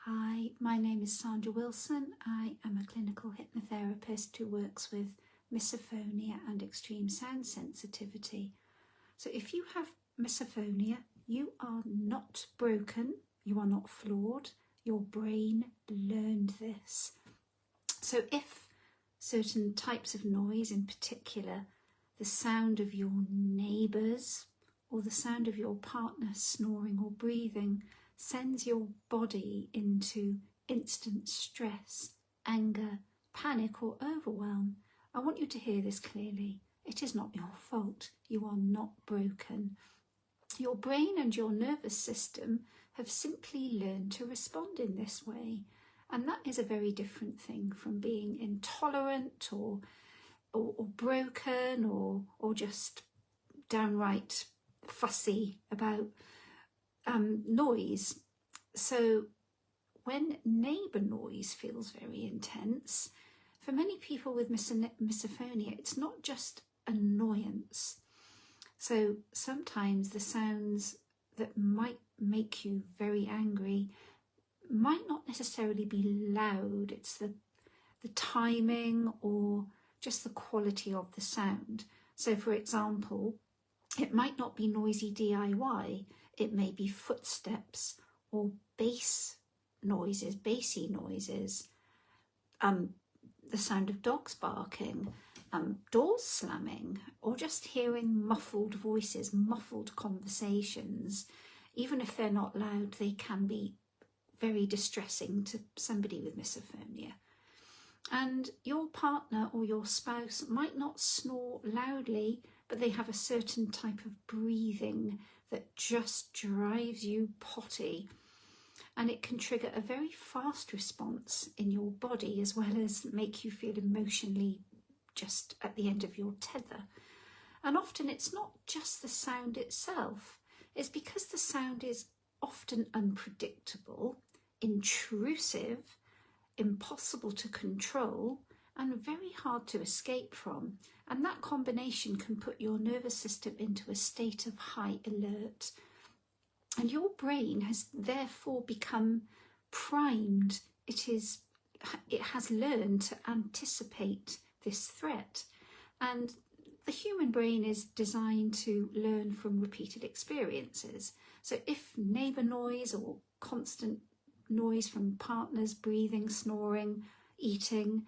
Hi, my name is Sandra Wilson. I am a clinical hypnotherapist who works with misophonia and extreme sound sensitivity. So if you have misophonia, you are not broken, you are not flawed, your brain learned this. So if certain types of noise, in particular the sound of your neighbours or the sound of your partner snoring or breathing, sends your body into instant stress, anger, panic or overwhelm, I want you to hear this clearly. It is not your fault. You are not broken. Your brain and your nervous system have simply learned to respond in this way. And that is a very different thing from being intolerant or broken or just downright fussy about noise. So when neighbour noise feels very intense, for many people with misophonia, it's not just annoyance. So sometimes the sounds that might make you very angry might not necessarily be loud. It's the timing or just the quality of the sound. So for example, it might not be noisy DIY. It may be footsteps or bassy noises, the sound of dogs barking, doors slamming, or just hearing muffled voices, muffled conversations. Even if they're not loud, they can be very distressing to somebody with misophonia. And your partner or your spouse might not snore loudly, but they have a certain type of breathing that just drives you potty. And it can trigger a very fast response in your body, as well as make you feel emotionally just at the end of your tether. And often it's not just the sound itself. It's because the sound is often unpredictable, intrusive, impossible to control, and very hard to escape from. And that combination can put your nervous system into a state of high alert. And your brain has therefore become primed. It has learned to anticipate this threat. And the human brain is designed to learn from repeated experiences. So if neighbour noise or constant noise from partners, breathing, snoring, eating,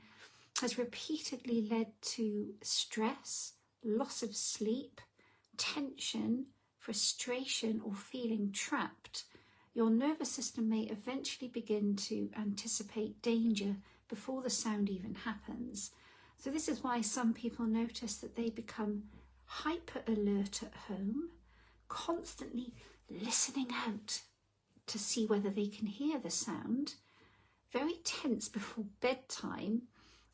has repeatedly led to stress, loss of sleep, tension, frustration, or feeling trapped, your nervous system may eventually begin to anticipate danger before the sound even happens. So this is why some people notice that they become hyper alert at home, constantly listening out to see whether they can hear the sound, very tense before bedtime,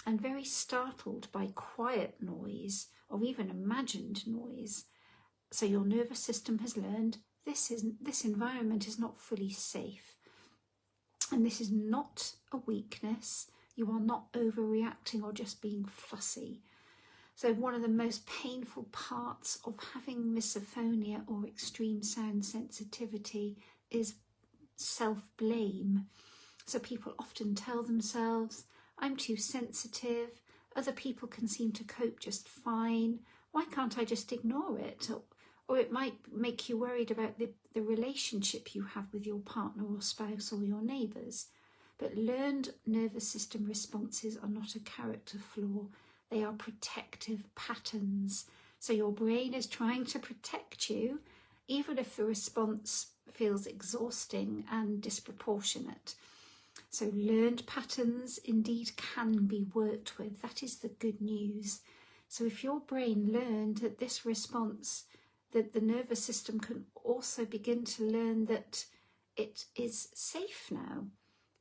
and very startled by quiet noise or even imagined noise. So your nervous system has learned this environment is not fully safe. And this is not a weakness. You are not overreacting or just being fussy. So one of the most painful parts of having misophonia or extreme sound sensitivity is self-blame. So people often tell themselves, I'm too sensitive, other people can seem to cope just fine, why can't I just ignore it? Or it might make you worried about the relationship you have with your partner or spouse or your neighbours. But learned nervous system responses are not a character flaw, they are protective patterns. So your brain is trying to protect you, even if the response feels exhausting and disproportionate. So learned patterns indeed can be worked with. That is the good news. So if your brain learned that this response, that the nervous system can also begin to learn that it is safe now,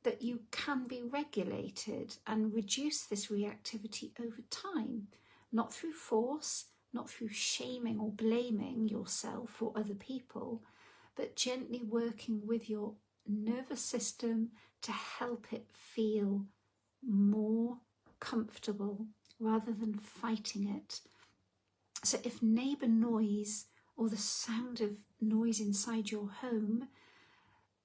that you can be regulated and reduce this reactivity over time, not through force, not through shaming or blaming yourself or other people, but gently working with your nervous system to help it feel more comfortable rather than fighting it. So if neighbour noise or the sound of noise inside your home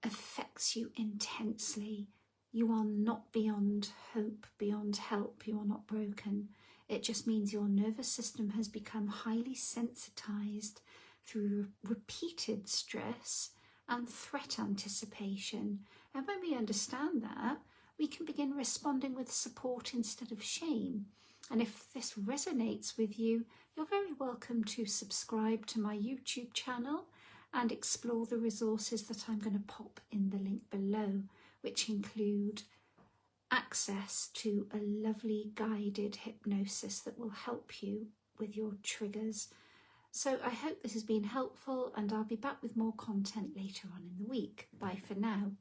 affects you intensely, you are not beyond hope, beyond help, you are not broken. It just means your nervous system has become highly sensitized through repeated stress and threat anticipation. And when we understand that, we can begin responding with support instead of shame. And if this resonates with you, you're very welcome to subscribe to my YouTube channel and explore the resources that I'm going to pop in the link below, which include access to a lovely guided hypnosis that will help you with your triggers. So I hope this has been helpful, and I'll be back with more content later on in the week. Bye for now.